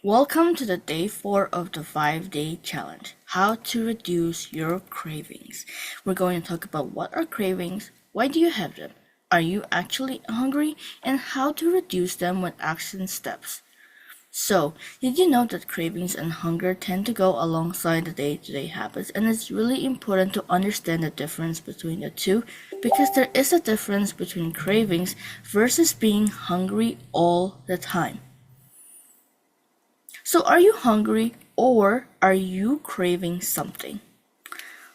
Welcome to the day 4 of the 5-day challenge, how to reduce your cravings. We're going to talk about what are cravings, why do you have them, are you actually hungry, and how to reduce them with action steps. So, did you know that cravings and hunger tend to go alongside the day-to-day habits, and it's really important to understand the difference between the two because there is a difference between cravings versus being hungry all the time. So, are you hungry or are you craving something?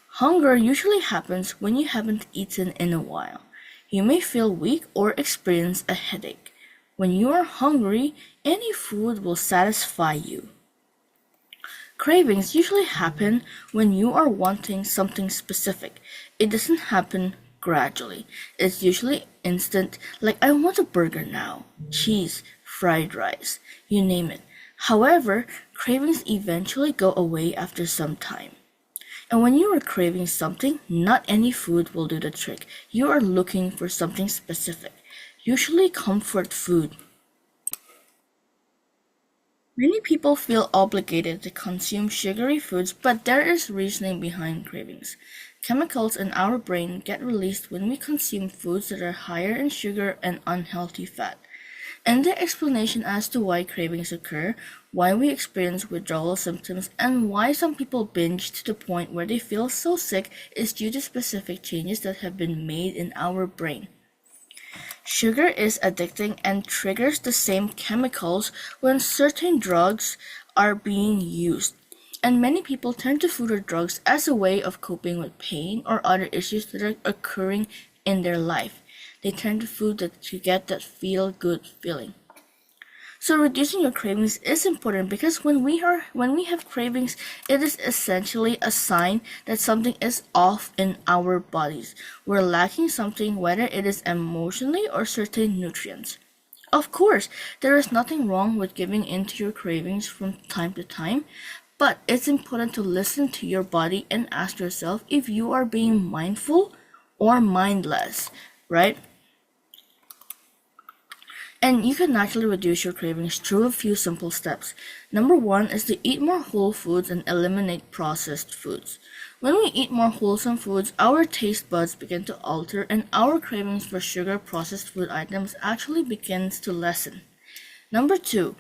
Hunger usually happens when you haven't eaten in a while. You may feel weak or experience a headache. When you are hungry, any food will satisfy you. Cravings usually happen when you are wanting something specific. It doesn't happen gradually. It's usually instant, like I want a burger now, cheese, fried rice, you name it. However, cravings eventually go away after some time. And when you are craving something, not any food will do the trick. You are looking for something specific, usually comfort food. Many people feel obligated to consume sugary foods, but there is reasoning behind cravings. Chemicals in our brain get released when we consume foods that are higher in sugar and unhealthy fat. And the explanation as to why cravings occur, why we experience withdrawal symptoms, and why some people binge to the point where they feel so sick is due to specific changes that have been made in our brain. Sugar is addicting and triggers the same chemicals when certain drugs are being used. And many people turn to food or drugs as a way of coping with pain or other issues that are occurring in their life. They turn to food to get that feel-good feeling. So reducing your cravings is important because when we have cravings, it is essentially a sign that something is off in our bodies. We're lacking something, whether it is emotionally or certain nutrients. Of course, there is nothing wrong with giving in to your cravings from time to time, but it's important to listen to your body and ask yourself if you are being mindful or mindless, right? And you can naturally reduce your cravings through a few simple steps. Number one is to eat more whole foods and eliminate processed foods. When we eat more wholesome foods, our taste buds begin to alter and our cravings for sugar processed food items actually begins to lessen. Number two,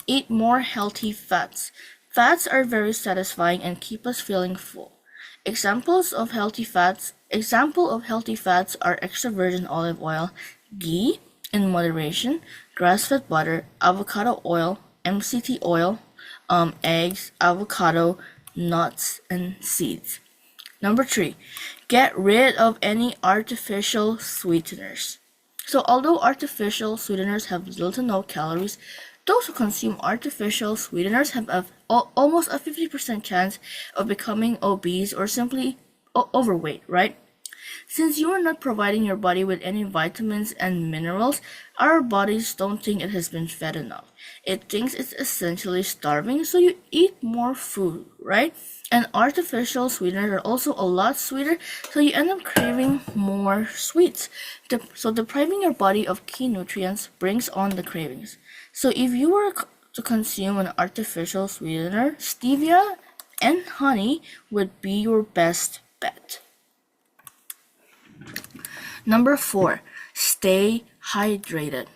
eat more healthy fats. Fats are very satisfying and keep us feeling full. Example of healthy fats are extra virgin olive oil, ghee, in moderation, grass-fed butter, avocado oil, MCT oil, eggs, avocado, nuts, and seeds. Number three, get rid of any artificial sweeteners. So although artificial sweeteners have little to no calories, those who consume artificial sweeteners have almost a 50% chance of becoming obese or simply overweight, right? Since you are not providing your body with any vitamins and minerals, our bodies don't think it has been fed enough. It thinks it's essentially starving, so you eat more food, right? And artificial sweeteners are also a lot sweeter, so you end up craving more sweets. So depriving your body of key nutrients brings on the cravings. So if you were to consume an artificial sweetener, stevia and honey would be your best bet. Number four, stay hydrated.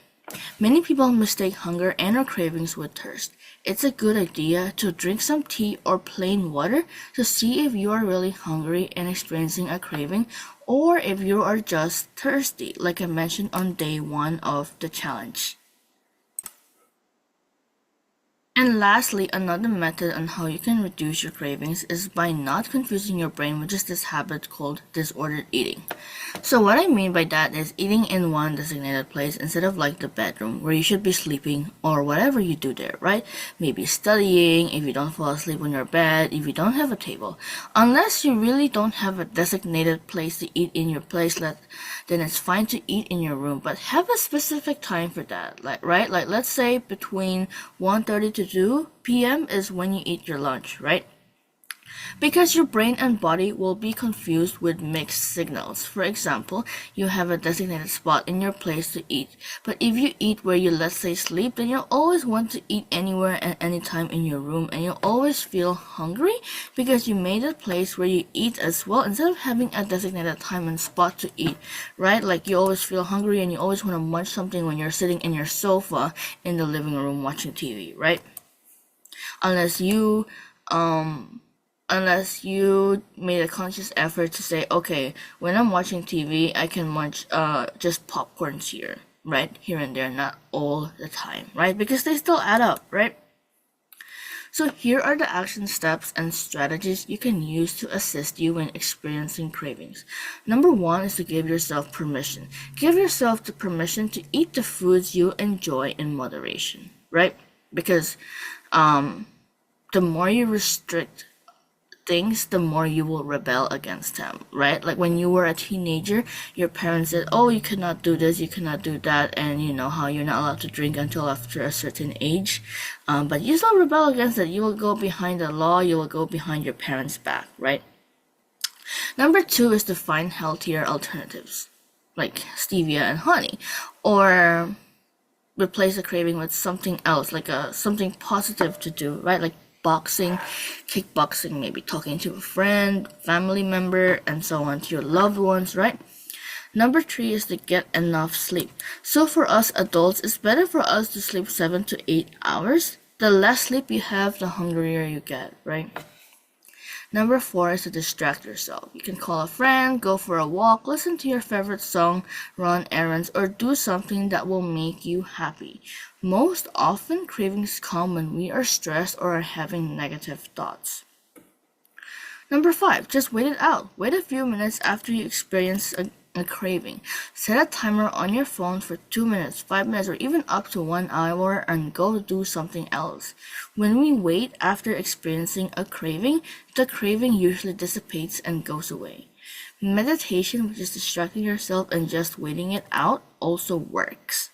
Many people mistake hunger and or cravings with thirst. It's a good idea to drink some tea or plain water to see if you are really hungry and experiencing a craving or if you are just thirsty, like I mentioned on day 1 of the challenge. And lastly, another method on how you can reduce your cravings is by not confusing your brain with just this habit called disordered eating. So what I mean by that is eating in one designated place instead of like the bedroom where you should be sleeping or whatever you do there, right? Maybe studying if you don't fall asleep on your bed, if you don't have a table. Unless you really don't have a designated place to eat in your place, then it's fine to eat in your room, but have a specific time for that, right? Like let's say between 1:30 to 2 p.m. is when you eat your lunch, right? Because your brain and body will be confused with mixed signals. For example, you have a designated spot in your place to eat, but if you eat where you, let's say, sleep, then you'll always want to eat anywhere and anytime in your room, and you'll always feel hungry because you made a place where you eat as well instead of having a designated time and spot to eat, right? Like you always feel hungry and you always want to munch something when you're sitting in your sofa in the living room watching TV, right? Unless you made a conscious effort to say, okay, when I'm watching TV, I can munch just popcorns here, right? Here and there, not all the time, right? Because they still add up, right? So here are the action steps and strategies you can use to assist you when experiencing cravings. Number 1 is to give yourself permission. Give yourself the permission to eat the foods you enjoy in moderation, right? Because the more you restrict things, the more you will rebel against them, right? Like when you were a teenager, your parents said, oh, you cannot do this, you cannot do that, and you know how you're not allowed to drink until after a certain age, but you still rebel against it. You will go behind the law, you will go behind your parents' back, right? Number 2 is to find healthier alternatives, like stevia and honey, or replace a craving with something else, like something positive to do, right? Like boxing, kickboxing, maybe talking to a friend, family member, and so on, to your loved ones, right? Number 3 is to get enough sleep. So for us adults, it's better for us to sleep 7 to 8 hours. The less sleep you have, the hungrier you get, right? Number 4 is to distract yourself. You can call a friend, go for a walk, listen to your favorite song, run errands, or do something that will make you happy. Most often, cravings come when we are stressed or are having negative thoughts. Number 5, just wait it out. Wait a few minutes after you experience a craving. Set a timer on your phone for 2 minutes, 5 minutes, or even up to 1 hour and go do something else. When we wait after experiencing a craving, the craving usually dissipates and goes away. Meditation, which is distracting yourself and just waiting it out, also works.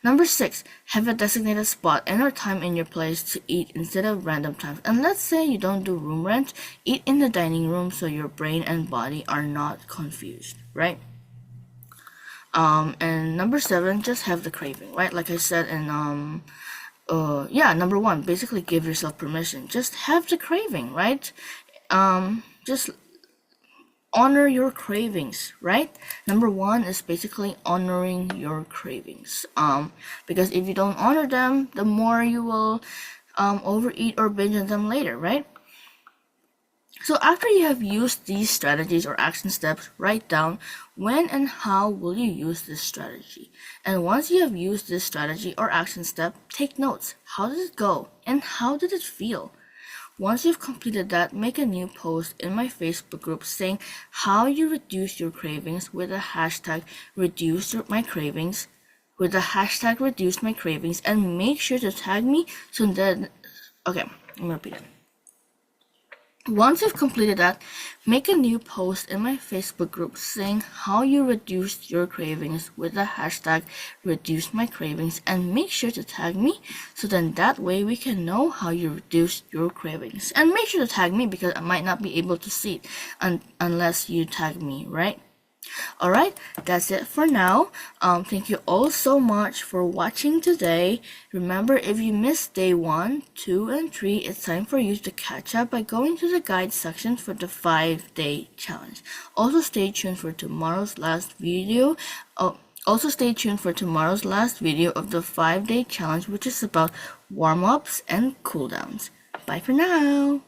Number 6, have a designated spot and or time in your place to eat instead of random times. And let's say you don't do room rent, eat in the dining room so your brain and body are not confused, right? And number 7, just have the craving, right? Like I said in number 1, basically give yourself permission. Just have the craving, right? Just honor your cravings, right? Number 1 is basically honoring your cravings. Because if you don't honor them, the more you will overeat or binge on them later, right? So after you have used these strategies or action steps, write down when and how will you use this strategy. And once you have used this strategy or action step, take notes. How did it go? And how did it feel? Once you've completed that, make a new post in my Facebook group saying how you reduce your cravings with the hashtag #reducemycravings, and make sure to tag me so that, okay, I'm gonna repeat it. Once you've completed that, make a new post in my Facebook group saying how you reduced your cravings with the hashtag #reducemycravings, and make sure to tag me so then that way we can know how you reduced your cravings. And make sure to tag me because I might not be able to see it unless you tag me, right? Alright, that's it for now. Thank you all so much for watching today. Remember, if you missed day 1, 2, and 3, it's time for you to catch up by going to the guide section for the 5-day challenge. Also stay tuned for tomorrow's last video. Also stay tuned for tomorrow's last video of the 5-day challenge, which is about warm-ups and cool downs. Bye for now.